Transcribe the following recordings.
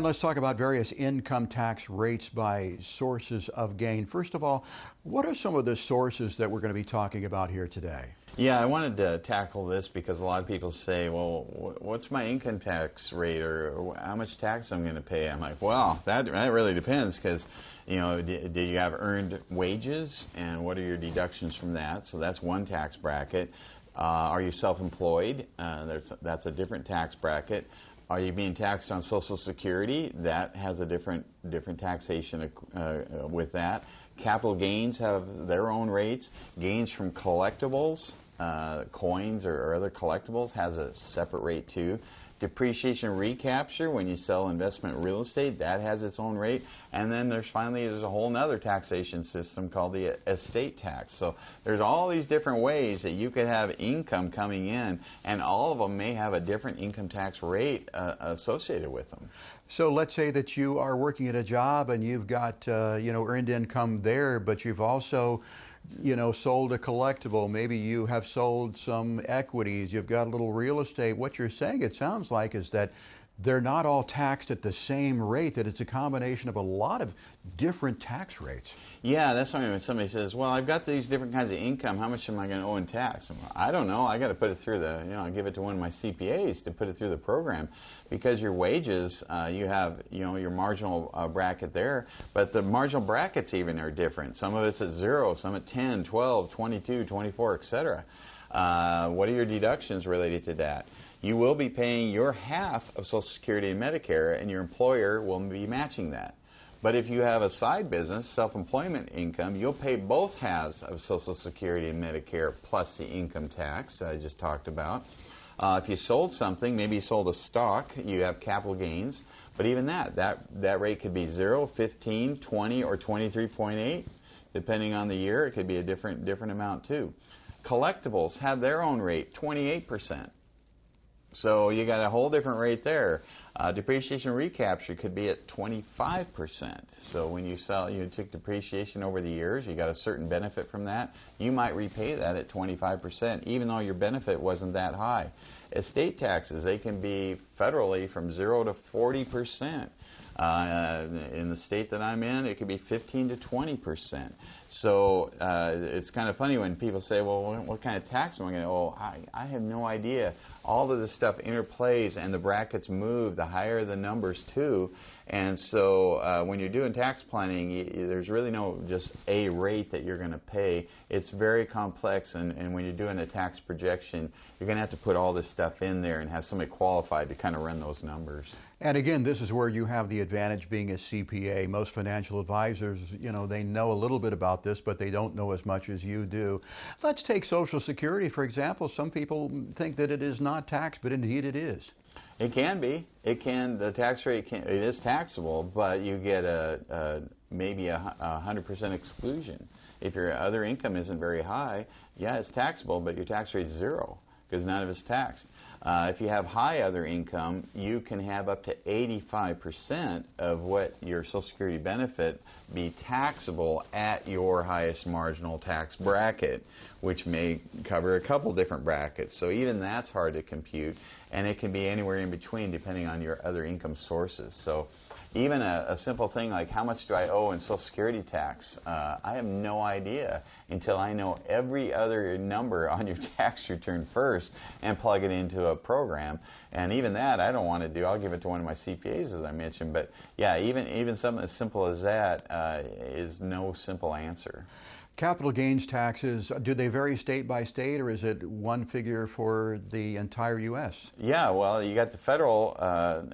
Brian, let's talk about various income tax rates by sources of gain. First of all, what are some of the sources that we're going to be talking about here today? Yeah, I wanted to tackle this because a lot of people say, well, what's my income tax rate or how much tax I'm going to pay? I'm like, well, that really depends because, do you have earned wages and what are your deductions from that? So that's one tax bracket. Are you self-employed? That's a different tax bracket. Are you being taxed on Social Security? That has a different taxation with that. Capital gains have their own rates. Gains from collectibles, coins or other collectibles, has a separate rate too. Depreciation recapture, when you sell investment real estate, that has its own rate. And then there's a whole other taxation system called the estate tax. So there's all these different ways that you could have income coming in, and all of them may have a different income tax rate associated with them. So let's say that you are working at a job and you've got earned income there, but you've also sold a collectible. Maybe you have sold some equities. You've got a little real estate. What you're saying, it sounds like, is that they're not all taxed at the same rate, that it's a combination of a lot of different tax rates. Yeah, that's why when somebody says, well, I've got these different kinds of income, how much am I going to owe in tax? I don't know. I got to put it through I give it to one of my CPAs to put it through the program, because your wages, you have, your marginal bracket there, but the marginal brackets even are different. Some of it's at 0, some at 10, 12, 22, 24, etc. What are your deductions related to that? You will be paying your half of Social Security and Medicare, and your employer will be matching that. But if you have a side business, self-employment income, you'll pay both halves of Social Security and Medicare plus the income tax that I just talked about. If you sold something, maybe you sold a stock, you have capital gains, but even that rate could be 0, 15, 20, or 23.8. Depending on the year, it could be a different amount too. Collectibles have their own rate, 28%. So you got a whole different rate there. Depreciation recapture could be at 25%. So when you took depreciation over the years, you got a certain benefit from that. You might repay that at 25%, even though your benefit wasn't that high. Estate taxes, they can be federally from 0 to 40%. In the state that I'm in, it could be 15 to 20%. So it's kind of funny when people say, well, what kind of tax am I going to owe? I have no idea. All of this stuff interplays, and the brackets move the higher the numbers too. And so when you're doing tax planning, there's really no just a rate that you're going to pay. It's very complex, and when you're doing a tax projection, you're going to have to put all this stuff in there and have somebody qualified to kind of run those numbers. And again, this is where you have the advantage being a CPA. Most financial advisors, they know a little bit about this, but they don't know as much as you do. Let's take Social Security, for example. Some people think that it is not taxed, but indeed it is. It can be. The tax rate it is taxable, but you get maybe a 100% exclusion. If your other income isn't very high, yeah, it's taxable, but your tax rate is 0 because none of it's taxed. If you have high other income, you can have up to 85% of what your Social Security benefit be taxable at your highest marginal tax bracket, which may cover a couple different brackets. So even that's hard to compute, and it can be anywhere in between depending on your other income sources. So even a simple thing like how much do I owe in Social Security tax, I have no idea until I know every other number on your tax return first and plug it into a program. And even that I don't want to do. I'll give it to one of my CPAs, as I mentioned. But yeah, even something as simple as that is no simple answer. Capital gains taxes, do they vary state by state, or is it one figure for the entire U.S.? Yeah, well, you got the federal,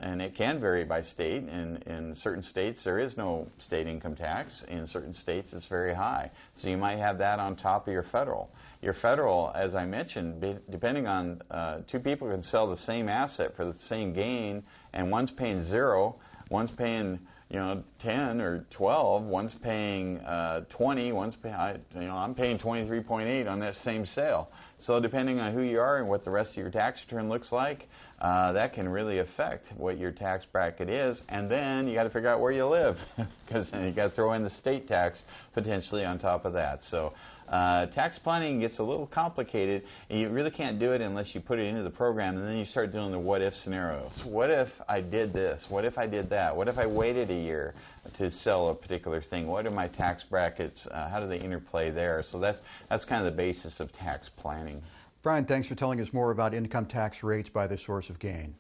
and it can vary by state. In certain states, there is no state income tax. In certain states, it's very high. So you might have that on top of your federal. Your federal, as I mentioned, depending on two people can sell the same asset for the same gain, and one's paying 0, one's paying 10 or 12, one's paying 20, one's paying, I'm paying 23.8 on that same sale. So depending on who you are and what the rest of your tax return looks like, that can really affect what your tax bracket is. And then you got to figure out where you live, because then you got to throw in the state tax potentially on top of that. So Tax planning gets a little complicated, and you really can't do it unless you put it into the program, and then you start doing the what-if scenarios. What if I did this? What if I did that? What if I waited a year to sell a particular thing? What are my tax brackets? How do they interplay there? So that's kind of the basis of tax planning. Brian, thanks for telling us more about income tax rates by the source of gain.